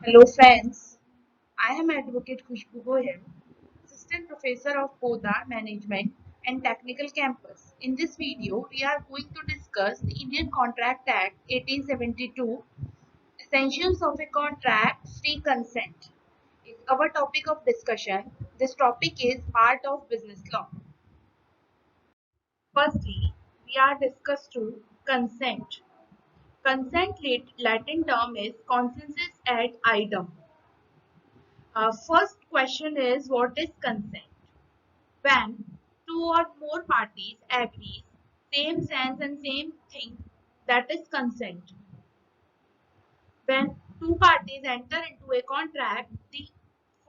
Hello friends, I am Advocate Khushbu Goyal, Assistant Professor of Podar Management and Technical Campus. In this video, we are going to discuss the Indian Contract Act 1872, Essentials of a Contract, Free Consent. Is our topic of discussion. This topic is part of business law. Firstly, we are discussed to consent. Consent Latin term is consensus ad idem. First question is what is consent? When two or more parties agree, same sense and same thing, that is consent. When two parties enter into a contract, the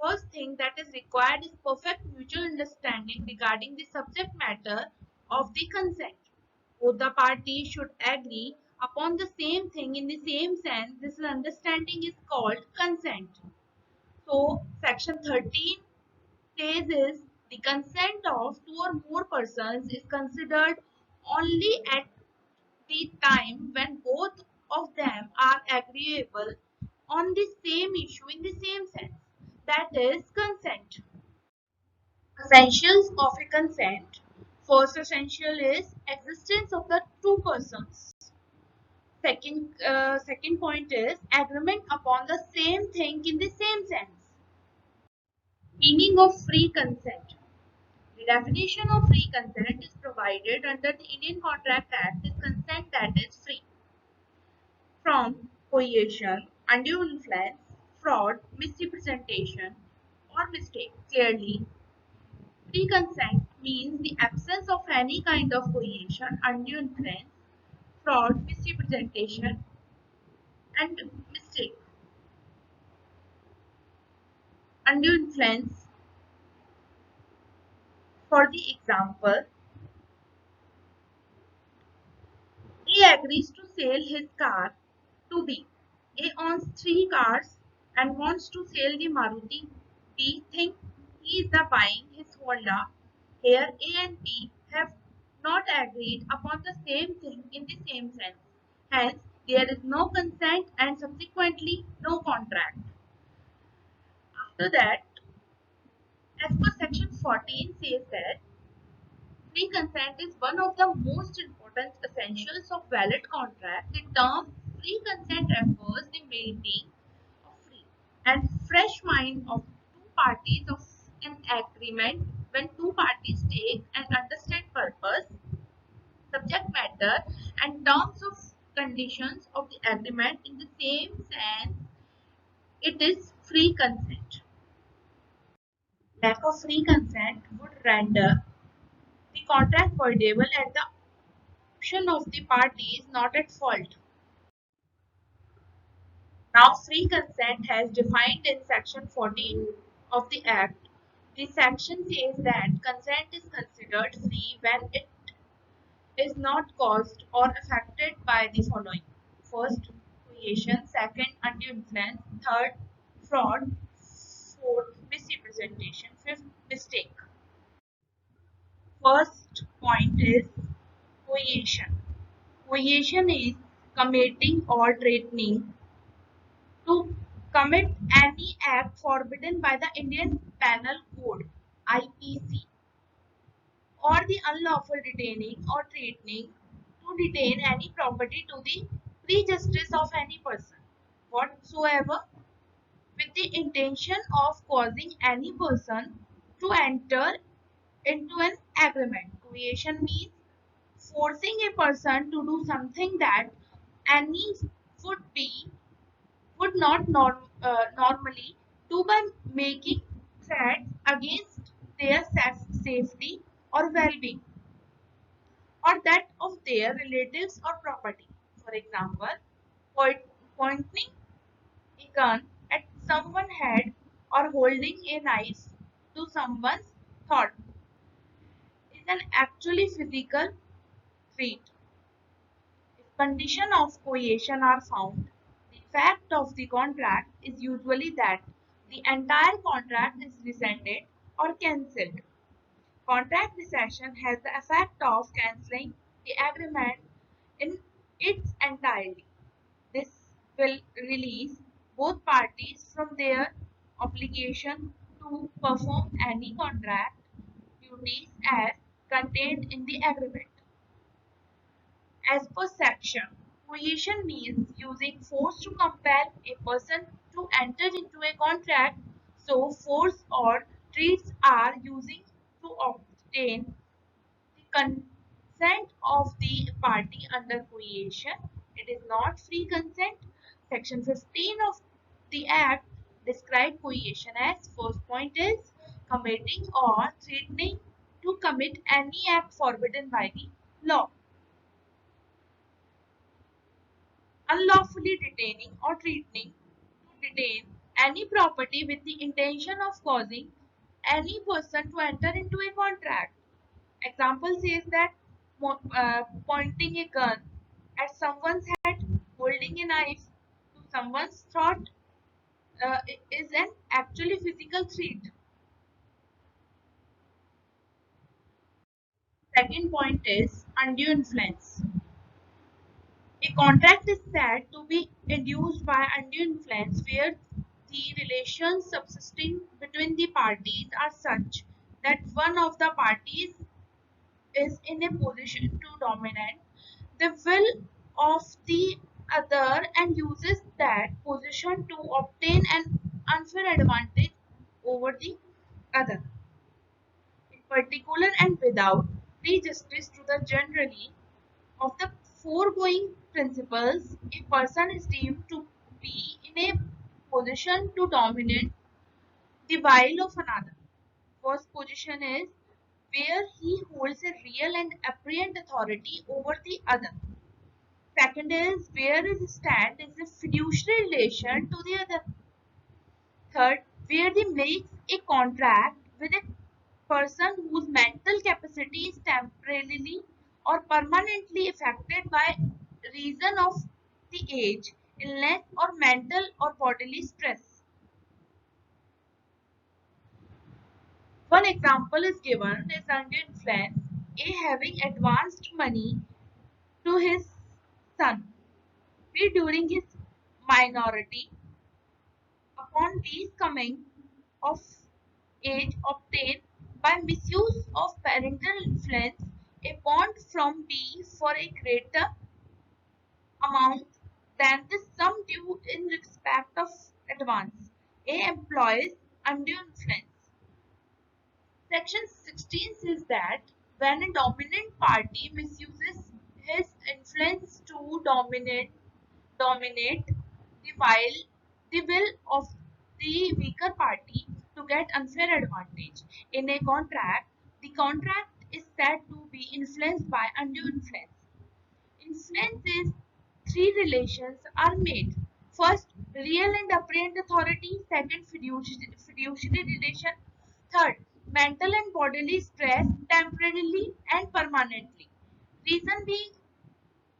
first thing that is required is perfect mutual understanding regarding the subject matter of the consent. Both the parties should agree upon the same thing in the same sense. This understanding is called consent. So, section 13 says is the consent of two or more persons is considered only at the time when both of them are agreeable on the same issue in the same sense. That is consent. Essentials of a consent. First essential is existence of the two persons. Second point is agreement upon the same thing in the same sense. Meaning of free consent. The definition of free consent is provided under the Indian Contract Act is consent that is free from coercion, undue influence, fraud, misrepresentation, or mistake. Clearly, free consent means the absence of any kind of coercion, undue influence, fraud, misrepresentation, and mistake. Undue influence, for the example, A agrees to sell his car to B. A owns three cars and wants to sell the Maruti. B thinks he is the buying his Honda. Here A and B have not agreed upon the same thing in the same sense. Hence, there is no consent and subsequently no contract. After that, as per section 14 says that free consent is one of the most important essentials of valid contract. The term free consent refers the maintaining of free and fresh mind of two parties of an agreement when two parties take and understand purpose, subject matter, and terms of conditions of the agreement in the same sense. It is free consent. Lack of free consent would render the contract voidable at the option of the parties not at fault. Now, free consent has defined in section 14 of the Act. The section says that consent is considered free when it is not caused or affected by the following. First, coercion. Second, undue influence. Third, fraud. Fourth, misrepresentation. Fifth, mistake. First point is coercion. Coercion is committing or threatening to commit any act forbidden by the Indian Penal Code (IPC) or the unlawful detaining or threatening to detain any property to the prejudice of any person whatsoever with the intention of causing any person to enter into an agreement. Coercion means forcing a person to do something that any would be would not normally do by making threats against their safety or well-being or that of their relatives or property. For example, point, pointing a gun at someone's head or holding a knife to someone's throat is an actually physical threat. If conditions of coercion are found, the effect of the contract is usually that the entire contract is rescinded or cancelled. Contract rescission has the effect of cancelling the agreement in its entirety. This will release both parties from their obligation to perform any contract duties as contained in the agreement. As per section, coercion means using force to compel a person to enter into a contract. So, force or threats are using to obtain the consent of the party under coercion. It is not free consent. Section 15 of the Act describes coercion as first point is committing or threatening to commit any act forbidden by the law. Unlawfully detaining or threatening to detain any property with the intention of causing any person to enter into a contract. Example says that pointing a gun at someone's head, holding a knife to someone's throat is an actually physical threat. Second point is undue influence. A contract is said to be induced by undue influence where the relations subsisting between the parties are such that one of the parties is in a position to dominate the will of the other and uses that position to obtain an unfair advantage over the other. In particular and without prejudice to the generally of the foregoing principles, a person is deemed to be in a position to dominate the will of another. First position is where he holds a real and apparent authority over the other. Second is where his stand is a fiduciary relation to the other. Third, where he makes a contract with a person whose mental capacity is temporarily or permanently affected by reason of the age, illness, or mental or bodily stress. One example is given is under influence, A having advanced money to his son, B during his minority, upon B's coming of age obtained by misuse of parental influence a bond from B for a greater amount than the sum due in respect of advance. A employs undue influence. Section 16 says that when a dominant party misuses his influence to dominate the will of the weaker party to get unfair advantage in a contract, the contract is said to be influenced by undue influence. Influence is three relations are made. First, real and apparent authority. Second, fiduciary relation. Third, mental and bodily stress temporarily and permanently. Reason being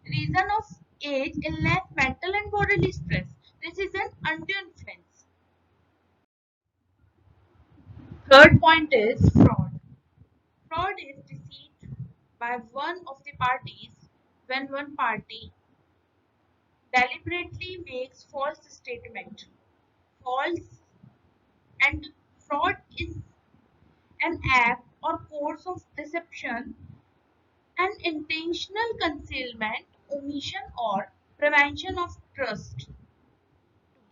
reason of age, illness, mental and bodily stress. This is an undue influence. Third point is fraud. Fraud is deceit by one of the parties when one party deliberately makes false statement. False and fraud is an act or course of deception, an intentional concealment, omission, or prevention of trust to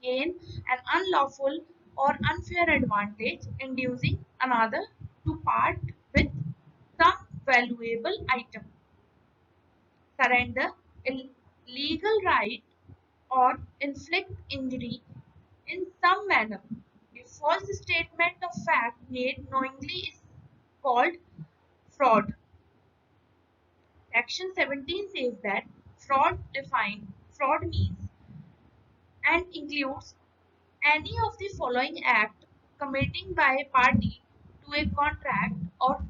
gain an unlawful or unfair advantage, inducing another to part with some valuable item, surrender a legal right, or inflict injury in some manner. A false statement of fact made knowingly is called fraud. Section 17 says that fraud means and includes any of the following act committing by a party to a contract or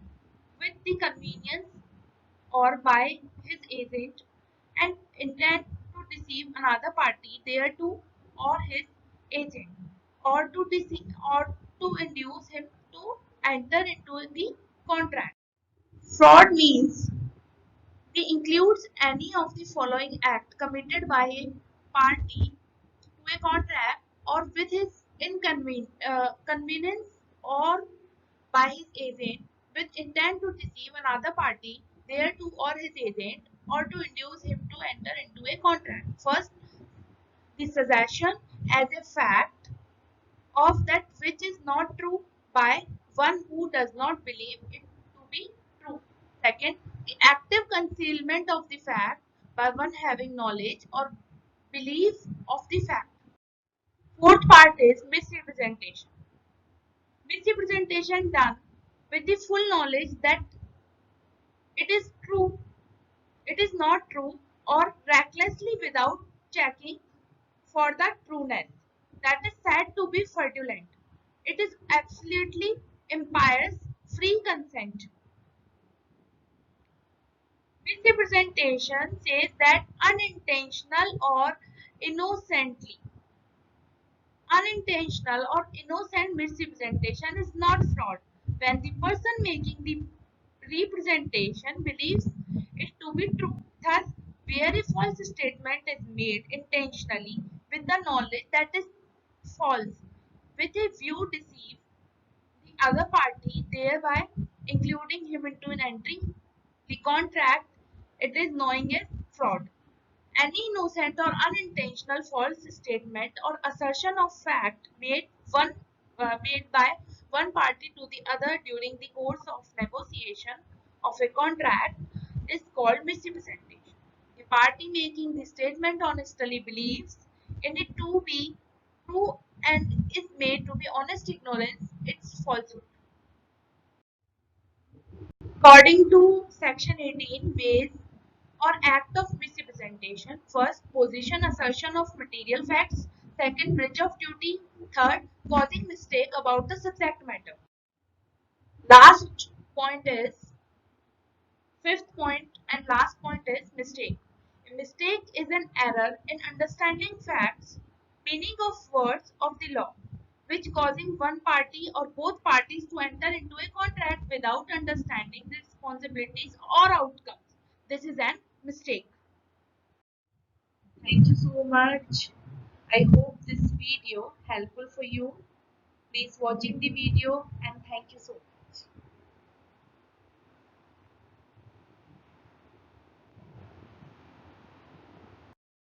with the convenience or by his agent and intent to deceive another party thereto or his agent or to deceive or to induce him to enter into the contract. Fraud means it includes any of the following act committed by a party to a contract with his convenience or by his agent with intent to deceive another party thereto or his agent or to induce him to enter into a contract. First, the suggestion as a fact of that which is not true by one who does not believe it to be true. Second, the active concealment of the fact by one having knowledge or belief of the fact. Fourth part is misrepresentation. Misrepresentation done with the full knowledge that it is true, it is not true, or recklessly without checking for the trueness. That is said to be fraudulent. It is absolutely impious, free consent. Misrepresentation says that unintentional or innocently. Unintentional or innocent misrepresentation is not fraud when the person making the representation believes it to be true. Thus, where a false statement is made intentionally with the knowledge that is false, with a view to deceive the other party, thereby including him into an entry, the contract, it is knowing as fraud. Any innocent or unintentional false statement or assertion of fact made by one party to the other during the course of negotiation of a contract is called misrepresentation. The party making the statement honestly believes in it to be true and is made to be honest ignorance its falsehood. According to Section 18, ways or act of misrepresentation. First, position assertion of material facts. Second, breach of duty. Third, causing mistake about the subject matter. Last point is fifth point and last point is mistake. A mistake is an error in understanding facts, meaning of words of the law, which causing one party or both parties to enter into a contract without understanding the responsibilities or outcomes. This is an mistake. Thank you so much. I hope this video helpful for you. Please watching the video and thank you so much.